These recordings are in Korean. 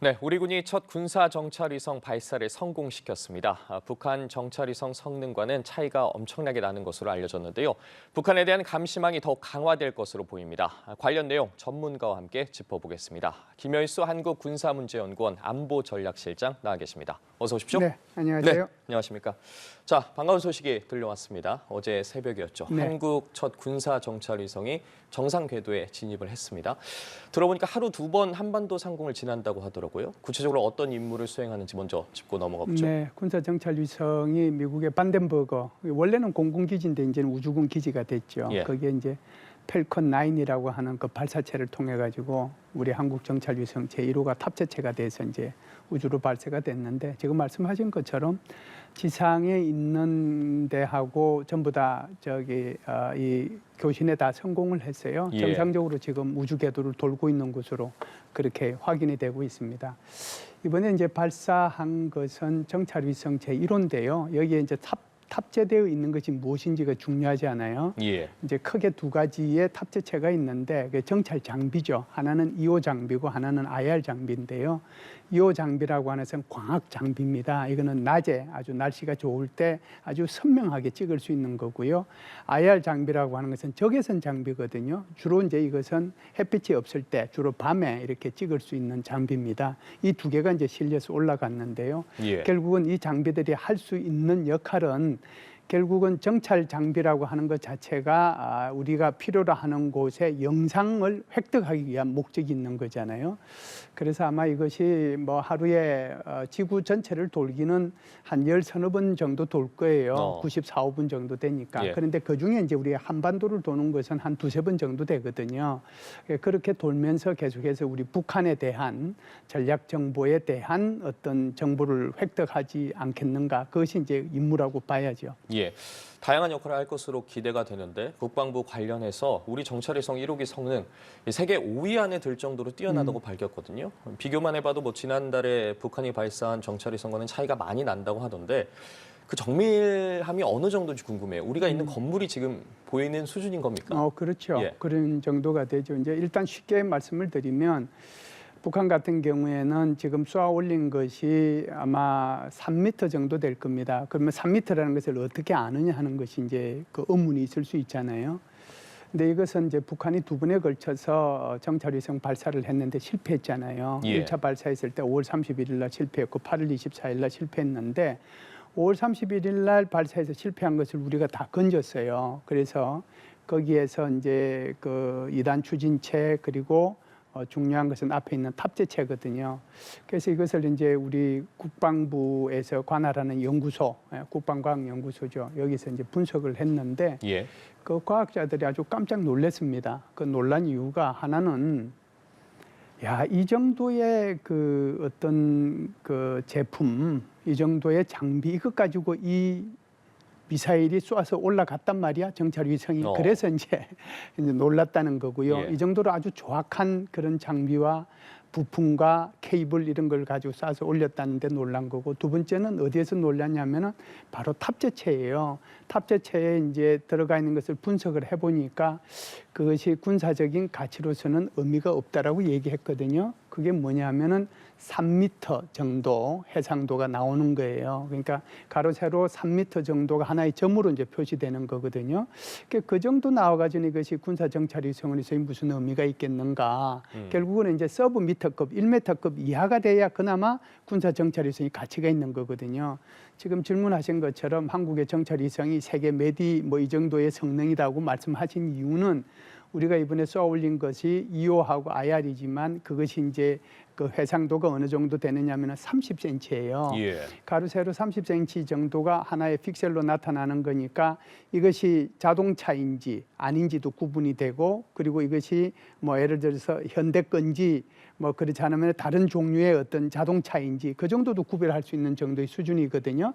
네, 우리 군이 첫 군사 정찰위성 발사를 성공시켰습니다. 북한 정찰위성 성능과는 차이가 엄청나게 나는 것으로 알려졌는데요. 북한에 대한 감시망이 더욱 강화될 것으로 보입니다. 관련 내용 전문가와 함께 짚어보겠습니다. 김열수 한국군사문제연구원 안보전략실장 나와 계십니다. 어서 오십시오. 네, 안녕하세요. 네, 안녕하십니까. 자, 반가운 소식이 들려왔습니다. 어제 새벽이었죠. 네. 한국 첫 군사 정찰위성이 정상 궤도에 진입을 했습니다. 들어보니까 하루 두 번 한반도 상공을 지난다고 하더라고요. 구체적으로 어떤 임무를 수행하는지 먼저 짚고 넘어가 보죠. 네, 군사 정찰 위성이 미국의 반덴버거, 원래는 공군 기지인데 이제는 우주군 기지가 됐죠. 예. 거기에 이제 펠컨 9이라고 하는 그 발사체를 통해 가지고 우리 한국 정찰 위성 제1호가 탑재체가 돼서 이제 우주로 발사가 됐는데, 지금 말씀하신 것처럼 지상에 있는 데하고 전부 다 이 교신에 다 성공을 했어요. 예. 정상적으로 지금 우주 궤도를 돌고 있는 것으로 그렇게 확인이 되고 있습니다. 이번에 이제 발사한 것은 정찰 위성 제1호인데요. 여기에 이제 탑재되어 있는 것이 무엇인지가 중요하지 않아요. 예. 이제 크게 두 가지의 탑재체가 있는데, 그게 정찰 장비죠. 하나는 2호 장비고 하나는 IR 장비인데요. 2호 장비라고 하는 것은 광학 장비입니다. 이거는 낮에 아주 날씨가 좋을 때 아주 선명하게 찍을 수 있는 거고요. IR 장비라고 하는 것은 적외선 장비거든요. 주로 이제 이것은 햇빛이 없을 때 주로 밤에 이렇게 찍을 수 있는 장비입니다. 이 두 개가 이제 실려서 올라갔는데요. 예. 결국은 이 장비들이 할 수 있는 역할은 결국은 정찰 장비라고 하는 것 자체가 우리가 필요로 하는 곳에 영상을 획득하기 위한 목적이 있는 거잖아요. 그래서 아마 이것이 뭐 하루에 지구 전체를 돌기는 한 10~서너 번 정도 돌 거예요. 94, 5분 정도 되니까. 예. 그런데 그중에 이제 우리 한반도를 도는 것은 한 2~3번 정도 되거든요. 그렇게 돌면서 계속해서 우리 북한에 대한 전략 정보에 대한 어떤 정보를 획득하지 않겠는가. 그것이 이제 임무라고 봐야죠. 예, 다양한 역할을 할 것으로 기대가 되는데 국방부 관련해서 우리 정찰위성 1호기 성능 세계 5위 안에 들 정도로 뛰어나다고 밝혔거든요. 비교만 해봐도 뭐 지난달에 북한이 발사한 정찰위성과는 차이가 많이 난다고 하던데 그 정밀함이 어느 정도인지 궁금해요. 우리가 있는 건물이 지금 보이는 수준인 겁니까? 그렇죠. 예. 그런 정도가 되죠. 이제 일단 쉽게 말씀을 드리면, 북한 같은 경우에는 지금 쏘아 올린 것이 아마 3m 정도 될 겁니다. 그러면 3m라는 것을 어떻게 아느냐 하는 것이 이제 그 의문이 있을 수 있잖아요. 근데 이것은 이제 북한이 두 번에 걸쳐서 정찰위성 발사를 했는데 실패했잖아요. 예. 1차 발사했을 때 5월 31일 날 실패했고 8월 24일 날 실패했는데, 5월 31일 날 발사해서 실패한 것을 우리가 다 건졌어요. 그래서 거기에서 이제 그 2단 추진체, 그리고 중요한 것은 앞에 있는 탑재체거든요. 그래서 이것을 이제 우리 국방부에서 관할하는 연구소, 국방과학연구소죠. 여기서 이제 분석을 했는데, 예. 그 과학자들이 아주 깜짝 놀랐습니다. 그 놀란 이유가 하나는, 이 정도의 그 어떤 그 제품, 이 정도의 장비, 이것 가지고 이 미사일이 쏘아서 올라갔단 말이야, 정찰 위성이. 그래서 이제 놀랐다는 거고요. 예. 이 정도로 아주 정확한 그런 장비와 부품과 케이블 이런 걸 가지고 쏴서 올렸다는데 놀란 거고, 두 번째는 어디에서 놀랐냐면은 바로 탑재체예요. 탑재체에 이제 들어가 있는 것을 분석을 해보니까 그것이 군사적인 가치로서는 의미가 없다라고 얘기했거든요. 그게 뭐냐면은 3m 정도 해상도가 나오는 거예요. 그러니까 가로 세로 3m 정도가 하나의 점으로 이제 표시되는 거거든요. 그 정도 나와가지고 이것이 군사 정찰 위성으로서 무슨 의미가 있겠는가. 결국은 이제 서브 미터급, 1m급 이하가 돼야 그나마 군사 정찰 위성이 가치가 있는 거거든요. 지금 질문하신 것처럼 한국의 정찰 위성이 세계 몇위 뭐 이 정도의 성능이라고 말씀하신 이유는, 우리가 이번에 쏘아 올린 것이 2호하고 IR이지만 그것이 이제 그 해상도가 어느 정도 되느냐면 30cm예요. 예. 가로 세로 30cm 정도가 하나의 픽셀로 나타나는 거니까 이것이 자동차인지 아닌지도 구분이 되고, 그리고 이것이 뭐 예를 들어서 현대 건지 뭐 그렇지 않으면 다른 종류의 어떤 자동차인지 그 정도도 구별할 수 있는 정도의 수준이거든요.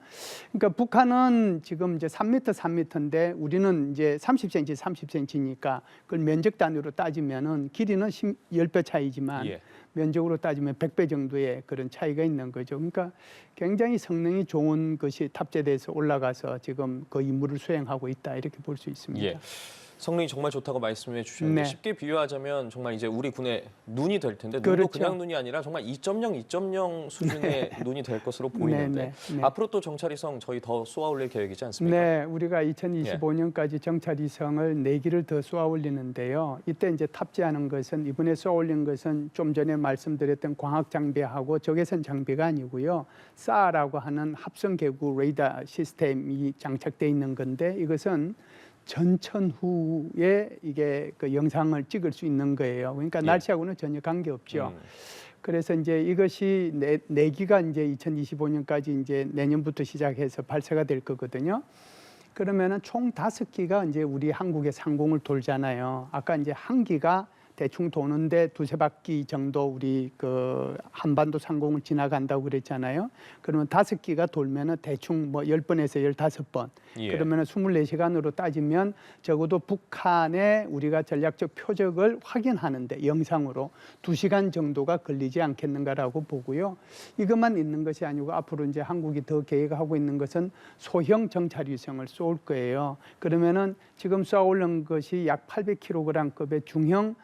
그러니까 북한은 지금 이제 3m, 3m인데 우리는 이제 30cm, 30cm니까 그걸 면적 단위로 따지면은 길이는 10배 차이지만 예. 면적으로 따지면 100배 정도의 그런 차이가 있는 거죠. 그러니까 굉장히 성능이 좋은 것이 탑재돼서 올라가서 지금 그 임무를 수행하고 있다, 이렇게 볼 수 있습니다. 예. 성능이 정말 좋다고 말씀해 주셨는데 네. 쉽게 비유하자면 정말 이제 우리 군의 눈이 될 텐데 눈도 그렇죠. 그냥 눈이 아니라 정말 2.0 수준의 눈이 될 것으로 보이는데 네. 앞으로 또 정찰위성 저희 더 쏘아 올릴 계획이지 않습니까? 네, 우리가 2025년까지 정찰위성을 4기를 더 쏘아 올리는데요. 이때 이제 탑재하는 것은 이번에 쏘아 올린 것은 좀 전에 말씀드렸던 광학 장비하고 적외선 장비가 아니고요. SAR라고 하는 합성 계구 레이더 시스템이 장착돼 있는 건데 이것은 전천 후에 이게 그 영상을 찍을 수 있는 거예요. 그러니까 날씨하고는 전혀 관계 없죠. 그래서 이제 이것이 네 기가 이제 2025년까지 이제 내년부터 시작해서 발사가 될 거거든요. 그러면은 총 5기가 이제 우리 한국의 상공을 돌잖아요. 아까 이제 한 기가 대충 도는데 2-3바퀴 정도 우리 그 한반도 상공을 지나간다고 그랬잖아요. 그러면 5기가 돌면은 대충 뭐 10번에서 15번. 그러면은 24시간으로 따지면 적어도 북한의 우리가 전략적 표적을 확인하는데 영상으로 2시간 정도가 걸리지 않겠는가라고 보고요. 이것만 있는 것이 아니고 앞으로 이제 한국이 더 계획하고 있는 것은 소형 정찰위성을 쏠 거예요. 그러면은 지금 쏘아 올린 것이 약 800kg급의 중형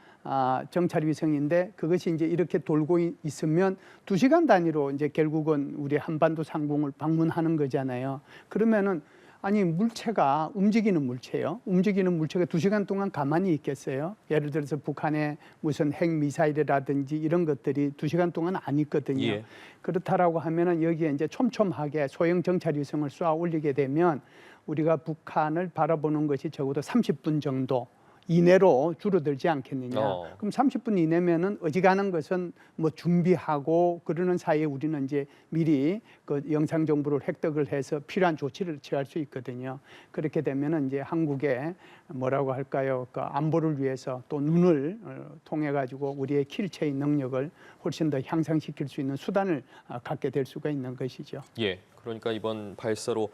정찰 위성인데 그것이 이제 이렇게 돌고 있으면 2시간 단위로 이제 결국은 우리 한반도 상공을 방문하는 거잖아요. 그러면은 아니 물체가 움직이는 물체요. 움직이는 물체가 2시간 동안 가만히 있겠어요? 예를 들어서 북한의 무슨 핵 미사일이라든지 이런 것들이 2시간 동안 안 있거든요. 그렇다라고 하면은 여기에 이제 촘촘하게 소형 정찰 위성을 쏘아 올리게 되면 우리가 북한을 바라보는 것이 적어도 30분 정도 이내로 줄어들지 않겠느냐. 그럼 30분 이내면은 어지간한 것은 뭐 준비하고 그러는 사이에 우리는 이제 미리 그 영상 정보를 획득을 해서 필요한 조치를 취할 수 있거든요. 그렇게 되면은 이제 한국의 뭐라고 할까요? 그 안보를 위해서 또 눈을 통해 가지고 우리의 킬체의 능력을 훨씬 더 향상시킬 수 있는 수단을 갖게 될 수가 있는 것이죠. 예, 그러니까 이번 발사로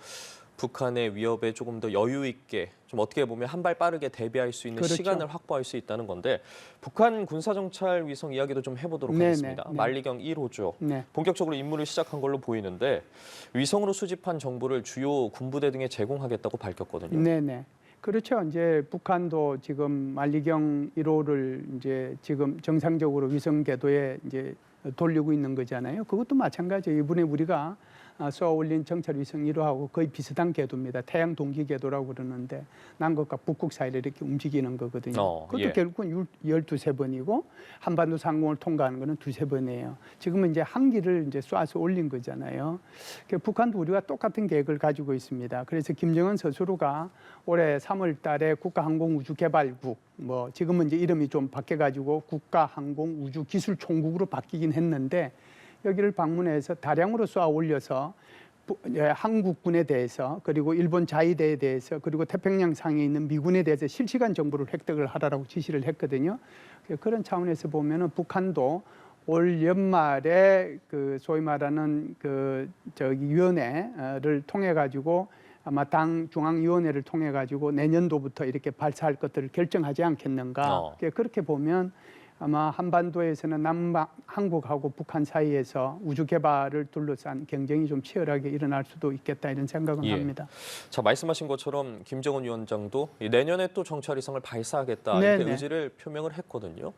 북한의 위협에 조금 더 여유 있게 좀 어떻게 보면 한 발 빠르게 대비할 수 있는 시간을 확보할 수 있다는 건데 북한 군사정찰 위성 이야기도 좀 해보도록 하겠습니다. 만리경 1호죠. 본격적으로 임무를 시작한 걸로 보이는데 위성으로 수집한 정보를 주요 군부대 등에 제공하겠다고 밝혔거든요. 네네. 그렇죠. 이제 북한도 지금 만리경 1호를 이제 지금 정상적으로 위성 궤도에 이제 돌리고 있는 거잖아요. 그것도 마찬가지예요. 이번에 우리가 쏘아 올린 정찰 위성 1호하고 거의 비슷한 궤도입니다. 태양 동기 궤도라고 그러는데 남극과 북극 사이를 이렇게 움직이는 거거든요. 그것도 결국은 12-13번이고 한반도 상공을 통과하는 거는 2-3번이에요. 지금은 이제 한 기를 이제 쏴서 올린 거잖아요. 북한도 우리와 똑같은 계획을 가지고 있습니다. 그래서 김정은 스스로가 올해 3월 달에 국가항공우주개발국 뭐 지금은 이제 이름이 좀 바뀌어가지고 국가항공우주기술총국으로 바뀌긴 했는데 여기를 방문해서 다량으로 쏘아 올려서 한국군에 대해서 그리고 일본 자위대에 대해서 그리고 태평양 상에 있는 미군에 대해서 실시간 정보를 획득을 하라고 지시를 했거든요. 그런 차원에서 보면은 북한도 올 연말에 그 소위 말하는 그 저기 위원회를 통해 가지고 아마 당 중앙위원회를 통해 가지고 내년도부터 이렇게 발사할 것들을 결정하지 않겠는가. 그렇게 보면 아마 한반도에서는 한국하고 북한 사이에서 우주 개발을 둘러싼 경쟁이 좀 치열하게 일어날 수도 있겠다 이런 생각은 합니다. 자, 말씀하신 것처럼 김정은 위원장도 내년에 또 정찰위성을 발사하겠다 이렇게 의지를 표명을 했거든요.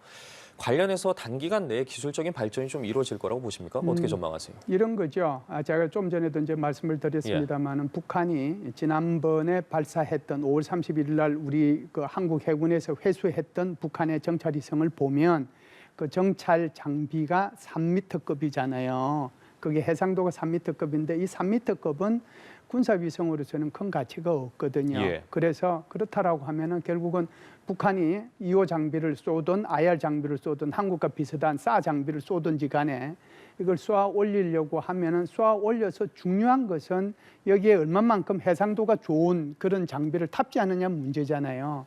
관련해서 단기간 내에 기술적인 발전이 좀 이루어질 거라고 보십니까? 어떻게 전망하세요? 이런 거죠. 제가 좀 전에도 이제 말씀을 드렸습니다만은 북한이 지난번에 발사했던 5월 31일 날 우리 그 한국 해군에서 회수했던 북한의 정찰위성을 보면 그 정찰 장비가 3m급이잖아요. 그게 해상도가 3m급인데 이 3m급은 군사위성으로서는 큰 가치가 없거든요. 그래서 그렇다라고 하면은 결국은 북한이 2호 장비를 쏘든 IR 장비를 쏘든 한국과 비슷한 SA 장비를 쏘든지 간에 이걸 쏘아 올리려고 하면은 쏘아 올려서 중요한 것은 여기에 얼마만큼 해상도가 좋은 그런 장비를 탑재하느냐 문제잖아요.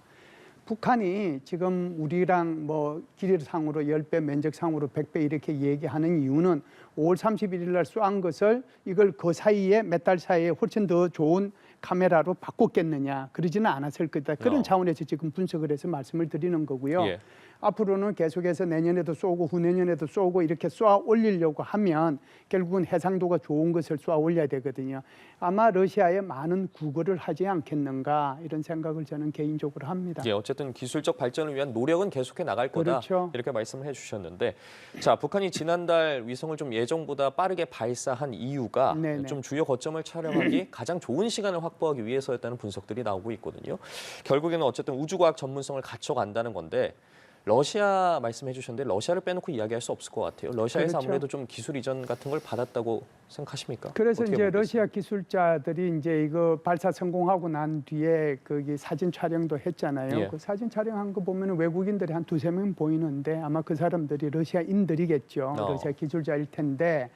북한이 지금 우리랑 뭐 길이상으로 10배, 면적상으로 100배 이렇게 얘기하는 이유는 5월 31일 날 쏘은 것을 이걸 그 사이에 몇 달 사이에 훨씬 더 좋은 카메라로 바꿨겠느냐 그러지는 않았을 거다. 그런 차원에서 지금 분석을 해서 말씀을 드리는 거고요. 앞으로는 계속해서 내년에도 쏘고 후내년에도 쏘고 이렇게 쏘아 올리려고 하면 결국은 해상도가 좋은 것을 쏘아 올려야 되거든요. 아마 러시아에 많은 구걸을 하지 않겠는가 이런 생각을 저는 개인적으로 합니다. 예, 어쨌든 기술적 발전을 위한 노력은 계속해 나갈 거다. 그렇죠. 이렇게 말씀을 해주셨는데, 자, 북한이 지난달 위성을 좀 예정보다 빠르게 발사한 이유가 네네. 좀 주요 거점을 촬영하기 가장 좋은 시간을 확보하기 위해서였다는 분석들이 나오고 있거든요. 결국에는 어쨌든 우주과학 전문성을 갖춰간다는 건데. 러시아 말씀해 주셨는데 러시아를 빼놓고 이야기할 수 없을 것 같아요. 러시아에서 그렇죠. 아무래도 좀 기술 이전 같은 걸 받았다고 생각하십니까? 그래서 어떻게 이제 보고 러시아 기술자들이 이제 이거 발사 성공하고 난 뒤에 거기 사진 촬영도 했잖아요. 예. 그 사진 촬영한 거 보면 외국인들이 한 두세 명 보이는데 아마 그 사람들이 러시아인들이겠죠. 러시아 기술자일 텐데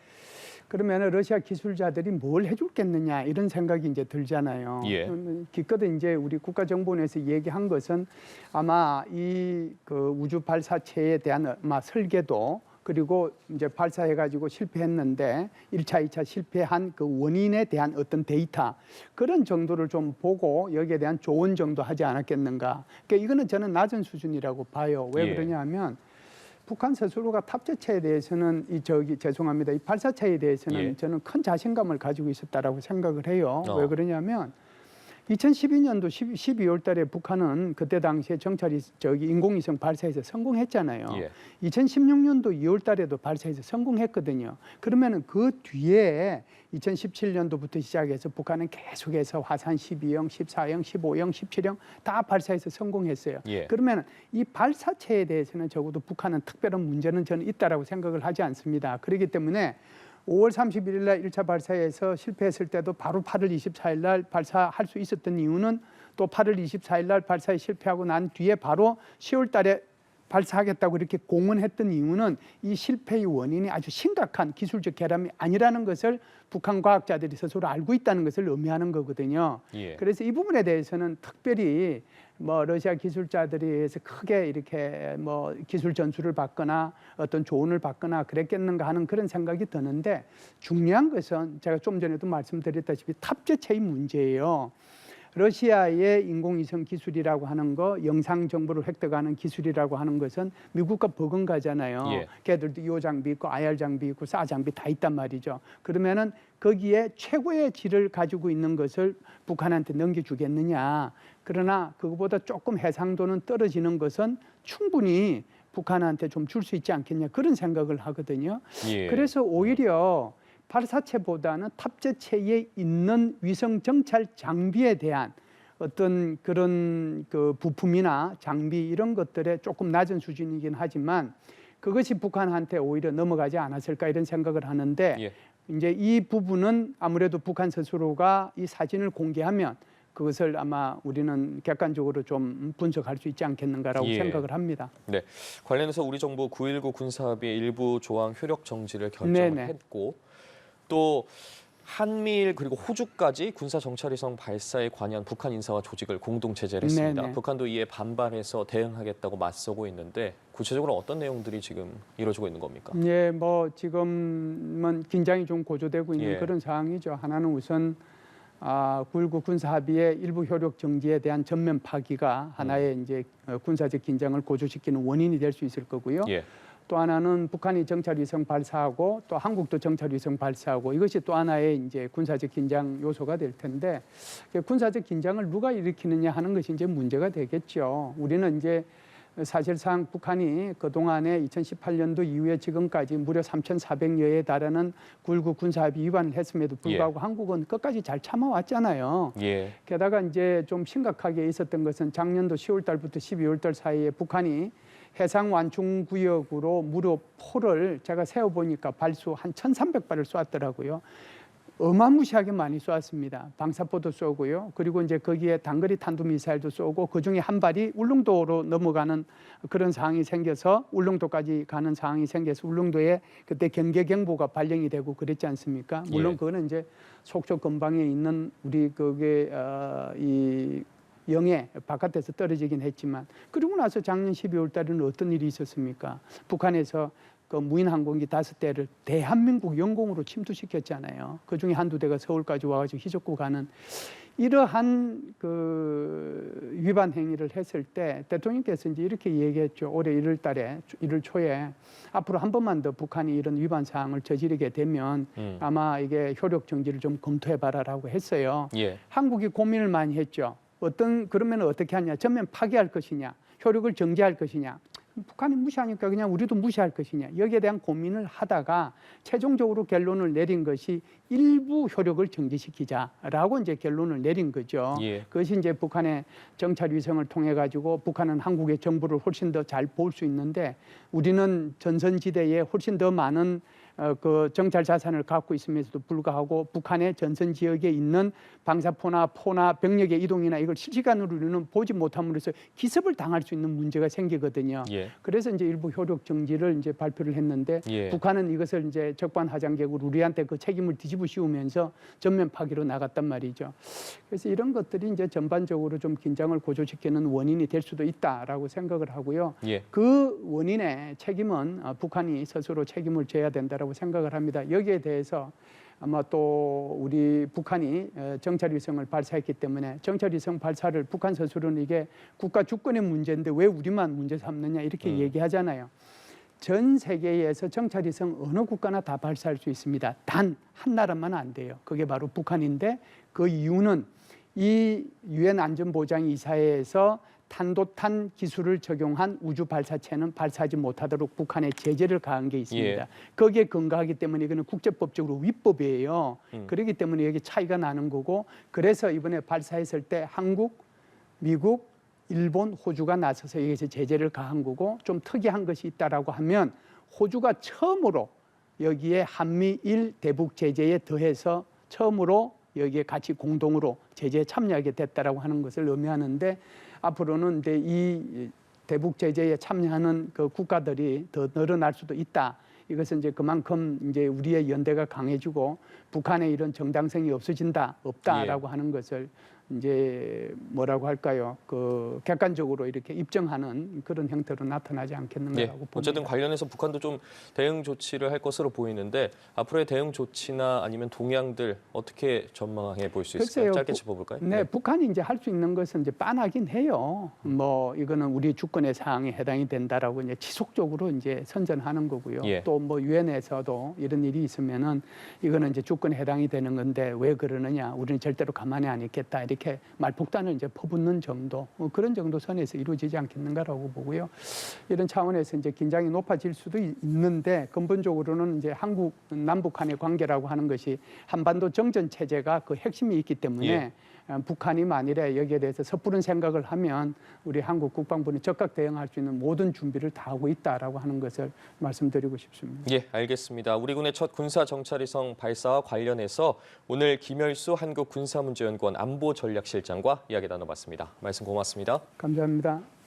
그러면 러시아 기술자들이 뭘 해줬겠느냐 이런 생각이 이제 들잖아요. 예. 기껏 이제 우리 국가정보원에서 얘기한 것은 아마 이 그 우주 발사체에 대한 아마 설계도 그리고 이제 발사해가지고 실패했는데 1차, 2차 실패한 그 원인에 대한 어떤 데이터 그런 정도를 좀 보고 여기에 대한 조언 정도 하지 않았겠는가. 그러니까 이거는 저는 낮은 수준이라고 봐요. 왜 예. 그러냐면 북한 스스로가 탑재체에 대해서는 죄송합니다. 이 발사체에 대해서는 예. 저는 큰 자신감을 가지고 있었다라고 생각을 해요. 왜 어. 그러냐면 2012년도 12월 달에 북한은 그때 당시에 인공위성 발사에서 성공했잖아요. 예. 2016년도 2월 달에도 발사에서 성공했거든요. 그러면은 그 뒤에 2017년도부터 시작해서 북한은 계속해서 화산 12형, 14형, 15형, 17형 다 발사해서 성공했어요. 예. 그러면 이 발사체에 대해서는 적어도 북한은 특별한 문제는 저는 있다라고 생각을 하지 않습니다. 그렇기 때문에 5월 31일 날 1차 발사에서 실패했을 때도 바로 8월 24일 날 발사할 수 있었던 이유는 또 8월 24일 날 발사에 실패하고 난 뒤에 바로 10월 달에 발사하겠다고 이렇게 공언했던 이유는 이 실패의 원인이 아주 심각한 기술적 결함이 아니라는 것을 북한 과학자들이 스스로 알고 있다는 것을 의미하는 거거든요. 예. 그래서 이 부분에 대해서는 특별히 뭐 러시아 기술자들에 의해서 크게 이렇게 뭐 기술 전수를 받거나 어떤 조언을 받거나 그랬겠는가 하는 그런 생각이 드는데 중요한 것은 제가 좀 전에도 말씀드렸다시피 탑재체의 문제예요. 러시아의 인공위성 기술이라고 하는 거, 영상 정보를 획득하는 기술이라고 하는 것은 미국과 버금가잖아요. 예. 걔들도 요 장비 있고 IR 장비 있고 사 장비 다 있단 말이죠. 그러면은 거기에 최고의 질을 가지고 있는 것을 북한한테 넘겨주겠느냐. 그러나 그거보다 조금 해상도는 떨어지는 것은 충분히 북한한테 좀 줄 수 있지 않겠냐 그런 생각을 하거든요. 예. 그래서 오히려 발사체보다는 탑재체에 있는 위성 정찰 장비에 대한 어떤 그런 그 부품이나 장비 이런 것들에 조금 낮은 수준이긴 하지만 그것이 북한한테 오히려 넘어가지 않았을까 이런 생각을 하는데 예. 이제 이 부분은 아무래도 북한 스스로가 이 사진을 공개하면 그것을 아마 우리는 객관적으로 좀 분석할 수 있지 않겠는가라고 예. 생각을 합니다. 네, 관련해서 우리 정부 9.19 군사합의의 일부 조항 효력 정지를 결정을 네네. 했고 또 한미일 그리고 호주까지 군사 정찰위성 발사에 관여한 북한 인사와 조직을 공동 제재를 했습니다. 네네. 북한도 이에 반발해서 대응하겠다고 맞서고 있는데 구체적으로 어떤 내용들이 지금 이루어지고 있는 겁니까? 예, 뭐 지금은 긴장이 좀 고조되고 있는 예. 그런 상황이죠. 하나는 우선 9.19 군사합의의 일부 효력 정지에 대한 전면 파기가 하나의 이제 군사적 긴장을 고조시키는 원인이 될 수 있을 거고요. 예. 또 하나는 북한이 정찰위성 발사하고 또 한국도 정찰위성 발사하고 이것이 또 하나의 이제 군사적 긴장 요소가 될 텐데 군사적 긴장을 누가 일으키느냐 하는 것이 이제 문제가 되겠죠. 우리는 이제 사실상 북한이 그동안에 2018년도 이후에 지금까지 무려 3,400여에 달하는 9.19 군사합의 위반을 했음에도 불구하고 한국은 끝까지 잘 참아왔잖아요. 예. 게다가 이제 좀 심각하게 있었던 것은 작년도 10월 달부터 12월 달 사이에 북한이 해상 완충 구역으로 무려 포를 제가 세어보니까 발수 한 1,300발을 쏘았더라고요. 어마무시하게 많이 쏘았습니다. 방사포도 쏘고요. 그리고 이제 거기에 단거리 탄도미사일도 쏘고 그중에 한 발이 울릉도로 넘어가는 그런 상황이 생겨서 울릉도까지 가는 상황이 생겨서 울릉도에 그때 경계경보가 발령이 되고 그랬지 않습니까? 물론 예. 그거는 이제 속초 근방에 있는 우리 그게 이 영해 바깥에서 떨어지긴 했지만 그리고 나서 작년 12월 달에는 어떤 일이 있었습니까? 북한에서 그 무인 항공기 5대를 대한민국 영공으로 침투시켰잖아요. 그중에 한두 대가 서울까지 와가지고 희적구 가는 이러한 그 위반 행위를 했을 때 대통령께서 이제 이렇게 얘기했죠. 올해 1월 달에 1월 초에 앞으로 한 번만 더 북한이 이런 위반 사항을 저지르게 되면 아마 이게 효력 정지를 좀 검토해봐라라고 했어요. 예. 한국이 고민을 많이 했죠. 그러면 어떻게 하냐? 전면 파기할 것이냐? 효력을 정지할 것이냐? 북한이 무시하니까 그냥 우리도 무시할 것이냐? 여기에 대한 고민을 하다가 최종적으로 결론을 내린 것이 일부 효력을 정지시키자라고 이제 결론을 내린 거죠. 예. 그것이 이제 북한의 정찰 위성을 통해 가지고 북한은 한국의 정부를 훨씬 더 잘 볼 수 있는데 우리는 전선지대에 훨씬 더 많은 그 정찰 자산을 갖고 있음에도 불구하고 북한의 전선 지역에 있는 방사포나 포나 병력의 이동이나 이걸 실시간으로 우리는 보지 못함으로써 기습을 당할 수 있는 문제가 생기거든요. 예. 그래서 이제 일부 효력 정지를 이제 발표를 했는데 예. 북한은 이것을 이제 적반하장적으로 우리한테 그 책임을 뒤집어 씌우면서 전면 파기로 나갔단 말이죠. 그래서 이런 것들이 이제 전반적으로 좀 긴장을 고조시키는 원인이 될 수도 있다라고 생각을 하고요. 예. 그 원인의 책임은 북한이 스스로 책임을 져야 된다라고 생각을 합니다. 여기에 대해서 아마 또 우리 북한이 정찰위성을 발사했기 때문에 정찰위성 발사를 북한 스스로는 이게 국가 주권의 문제인데 왜 우리만 문제 삼느냐 이렇게 얘기하잖아요. 전 세계에서 정찰위성 어느 국가나 다 발사할 수 있습니다. 단 한 나라만 안 돼요. 그게 바로 북한인데 그 이유는 이 유엔 안전보장이사회에서 탄도탄 기술을 적용한 우주 발사체는 발사하지 못하도록 북한에 제재를 가한 게 있습니다. 예. 거기에 근거하기 때문에 이거는 국제법적으로 위법이에요. 그렇기 때문에 여기 차이가 나는 거고 그래서 이번에 발사했을 때 한국, 미국, 일본, 호주가 나서서 여기서 제재를 가한 거고 좀 특이한 것이 있다라고 하면 호주가 처음으로 여기에 한미일 대북 제재에 더해서 처음으로 여기에 같이 공동으로 제재에 참여하게 됐다라고 하는 것을 의미하는데 앞으로는 이제 이 대북 제재에 참여하는 그 국가들이 더 늘어날 수도 있다. 이것은 이제 그만큼 이제 우리의 연대가 강해지고 북한의 이런 정당성이 없다라고 예. 하는 것을 이제 뭐라고 할까요? 그 객관적으로 이렇게 입증하는 그런 형태로 나타나지 않겠는가라고 예. 봅니다. 어쨌든 관련해서 북한도 좀 대응 조치를 할 것으로 보이는데 앞으로의 대응 조치나 아니면 동향들 어떻게 전망해 볼 수 있을까요? 글쎄요, 짧게 짚어볼까요? 네, 북한이 이제 할 수 있는 것은 이제 빤하긴 해요. 뭐 이거는 우리 주권의 사항에 해당이 된다라고 이제 지속적으로 이제 선전하는 거고요. 예. 또 뭐 유엔에서도 이런 일이 있으면은 이거는 이제 주권에 해당이 되는 건데 왜 그러느냐? 우리는 절대로 가만히 안 있겠다. 이렇게 말폭탄을 이제 퍼붓는 정도 그런 정도 선에서 이루어지지 않겠는가라고 보고요. 이런 차원에서 이제 긴장이 높아질 수도 있는데 근본적으로는 이제 한국 남북 간의 관계라고 하는 것이 한반도 정전 체제가 그 핵심이 있기 때문에 예. 북한이 만일에 여기에 대해서 섣부른 생각을 하면 우리 한국 국방부는 적극 대응할 수 있는 모든 준비를 다 하고 있다라고 하는 것을 말씀드리고 싶습니다. 예, 알겠습니다. 우리 군의 첫 군사 정찰위성 발사와 관련해서 오늘 김열수 한국군사문제연구원 안보전략실장과 이야기 나눠봤습니다. 말씀 고맙습니다. 감사합니다.